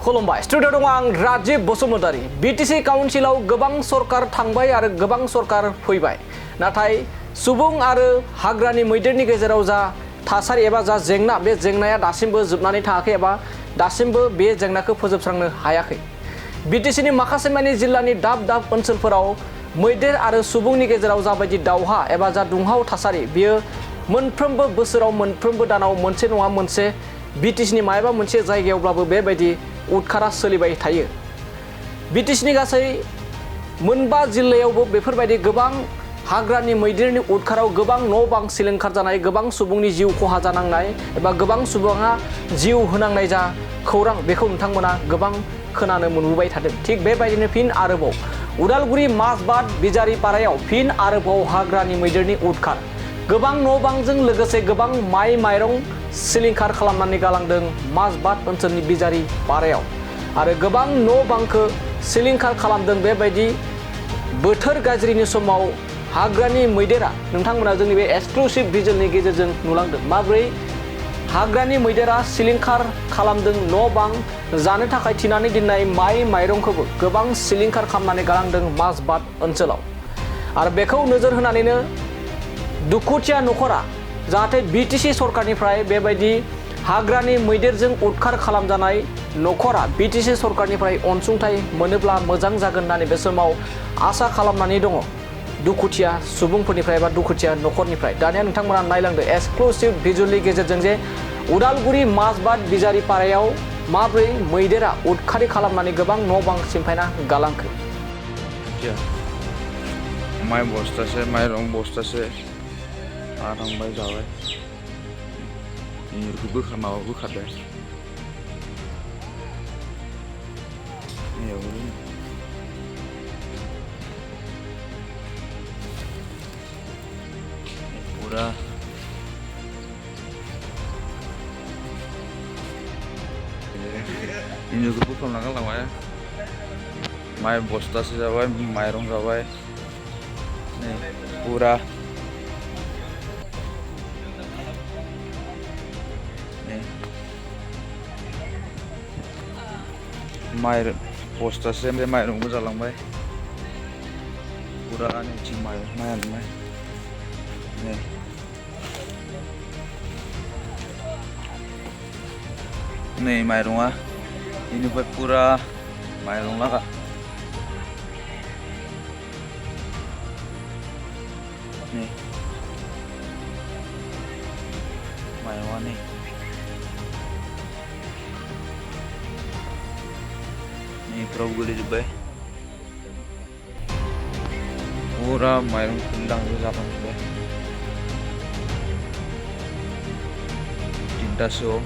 खुलुमबाय स्टुडिअ दङ आं राजिब बसुमतारी बिटिसि काउन्सिलाव गोबां सरकार थांबाय आरो गोबां सरकार फैबाय नाथाय सुबुं आरो हाग्रानि मैदेरनि गेजेराव जा थासारि एबा जा जेंना बे जेंनाया दासिमबो जोबनानै थाङाखै एबा दासिमबो बे जेंनाखौ फोजोबस्रांनो हायाखै बिटिसिनि माखासे मानि जिल्लानि दाब दाब ओनसोलफोराव मैदेर आरो सुबुंनि गेजेराव जाबायदि दावहा एबा जा दुंहाव थासारि बियो मोनफ्रोमबो बोसोराव मोनफ्रोमबो दानाव मोनसे नङा मोनसे बिटिसिनि मायबा मोनसे जायगायावब्लाबो बेबायदि उदखारा सोलिबाय थायो बिटिसिनि गासै मोनबा जिल्लायावबो बेफोरबायदि गोबां हाग्रानि मैदेरनि उदखाराव गोबां न' बां सिलिंखार जानाय गोबां सुबुंनि जिउ खहा जानांनाय एबा गोबां सुबुङा जिउ होनांनाय जा खौरां बेखौ नोंथांमोना गोबां खोनानो मोनबोबाय थादों थिग बेबायदिनो फिन आरोबाव उदालगुरि माजबाद बिजारि पारायाव फिन आरोबाव हाग्रानि मैदेरनि उदखार गोबां न' बांजों लोगोसे गोबां माइ माइरं सिलिंखार खालामनानै गालांदों माजबाद ओनसोलनि बिजारि पारायाव आरो गोबां न' बांखौ सिलिंखार खालामदों बेबायदि बोथोर गाज्रिनि समाव हाग्रानि मैदेरा नोंथांमोना जोंनि बे एक्सक्लुसिव भिजुअलनि गेजेरजों नुलांदों माब्रै हाग्रानि मैदेरा सिलिंखार खालामदों न' बां जानो थाखाय थिनानै दोननाय माइ माइरंखौबो गोबां सिलिंखार खालामनानै गालांदों माजबाद ओनसोलाव आरो बेखौ नोजोर होनानैनो दुखुथिया नखरा जाहाथे बिटिसि सरकारनिफ्राय बेबायदि हाग्रानि मैदेरजों उदखार खालामजानाय नखरा बिटिसि सरकारनिफ्राय अनसुंथाइ मोनोब्ला मोजां जागोन होननानै बे समाव आसा खालामनानै दङ दुखुथिया सुबुंफोरनिफ्राय एबा दुखुथिया नखरनिफ्राय दानिया नोंथांमोना नायलांदो एक्सक्लुसिव भिजुअलनि गेजेरजों जे उदालगुरि माजबाद बिजारि पारायाव माब्रै मैदेरा उदखारि खालामनानै गोबां न' बां सिमफायना गालांखो माइ बस्थासे माइरं बस्थासे थांबाय जाबाय बोखारबाय पूरा इन्जुरखौ बोखारना गालांबाय माइ बस्थासे जाबाय माइरं जाबाय पूरा माइ बस्थासे माइरंबो जालांबाय पूरा नैथिं माइयानो नै माइरङा बेनिफ्राय पूरा माइरं लागा नै माइरङा नै नैफ्राव गोलैजोब्बाय पूरा माइरं जालांजोब्बाय 3टासोआव